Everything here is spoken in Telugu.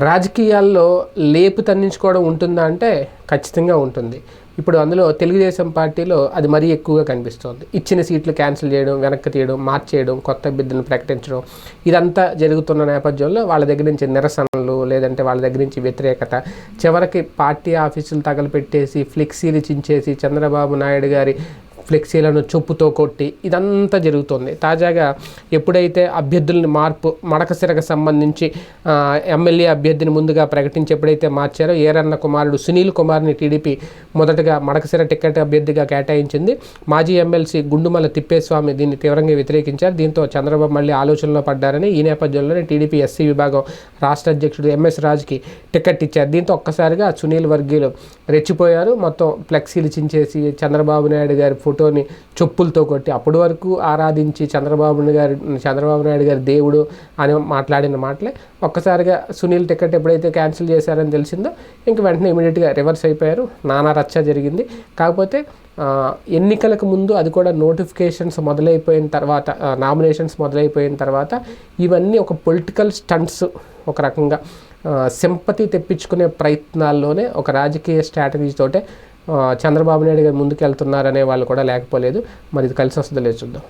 రాజకీయాల్లో లేపు తన్నించుకోవడం ఉంటుందా అంటే ఖచ్చితంగా ఉంటుంది. ఇప్పుడు అందులో తెలుగుదేశం పార్టీలో అది మరీ ఎక్కువగా కనిపిస్తోంది. ఇచ్చిన సీట్లు క్యాన్సిల్ చేయడం, వెనక్కి తీయడం, మార్చేయడం, కొత్త అభ్యర్థులను ప్రకటించడం ఇదంతా జరుగుతున్న నేపథ్యంలో వాళ్ళ దగ్గర నుంచి నిరసనలు, లేదంటే వాళ్ళ దగ్గర నుంచి వ్యతిరేకత, చివరికి పార్టీ ఆఫీసులు తగలపెట్టేసి ఫ్లెక్సీలు చించేసి చంద్రబాబు నాయుడు గారి ఫ్లెక్సీలను చొప్పుతో కొట్టి ఇదంతా జరుగుతుంది. తాజాగా ఎప్పుడైతే అభ్యర్థులని మార్పు మడకశిరకు సంబంధించి ఎమ్మెల్యే అభ్యర్థిని ముందుగా ప్రకటించి ఎప్పుడైతే మార్చారో ఏరన్న కుమారుడు సునీల్ కుమార్ని టీడీపీ మొదటగా మడకశిర టికెట్ అభ్యర్థిగా కేటాయించింది. మాజీ ఎమ్మెల్సీ గుండుమల తిప్పేస్వామి దీన్ని తీవ్రంగా వ్యతిరేకించారు. దీంతో చంద్రబాబు మళ్ళీ ఆలోచనలో పడ్డారని ఈ నేపథ్యంలోనే టీడీపీ ఎస్సీ విభాగం రాష్ట్ర అధ్యక్షుడు ఎంఎస్ రాజ్కి టికెట్ ఇచ్చారు. దీంతో ఒక్కసారిగా సునీల్ వర్గీయులు రెచ్చిపోయారు. మొత్తం ఫ్లెక్సీలు చించేసి చంద్రబాబు నాయుడు గారి ఫోటోని చెప్పులతో కొట్టి అప్పటి వరకు ఆరాధించి చంద్రబాబు నాయుడు గారి దేవుడు అని మాట్లాడిన మాటలే ఒక్కసారిగా సునీల్ టికెట్ ఎప్పుడైతే క్యాన్సిల్ చేశారని తెలిసిందో ఇంక వెంటనే ఇమీడియట్గా రివర్స్ అయిపోయారు. నానా రచ్చ జరిగింది. కాకపోతే ఎన్నికలకు ముందు అది కూడా నోటిఫికేషన్స్ మొదలైపోయిన తర్వాత, నామినేషన్స్ మొదలైపోయిన తర్వాత ఇవన్నీ ఒక పొలిటికల్ స్టంట్స్, ఒక రకంగా సింపతి తెప్పించుకునే ప్రయత్నాల్లోనే ఒక రాజకీయ స్ట్రాటజీతోటే చంద్రబాబు నాయుడు గారు ముందుకు వెళ్తున్నారనే వాళ్ళు కూడా లేకపోలేదు. మరి ఇది కలిసి వస్తుందో లేదు చూద్దాం.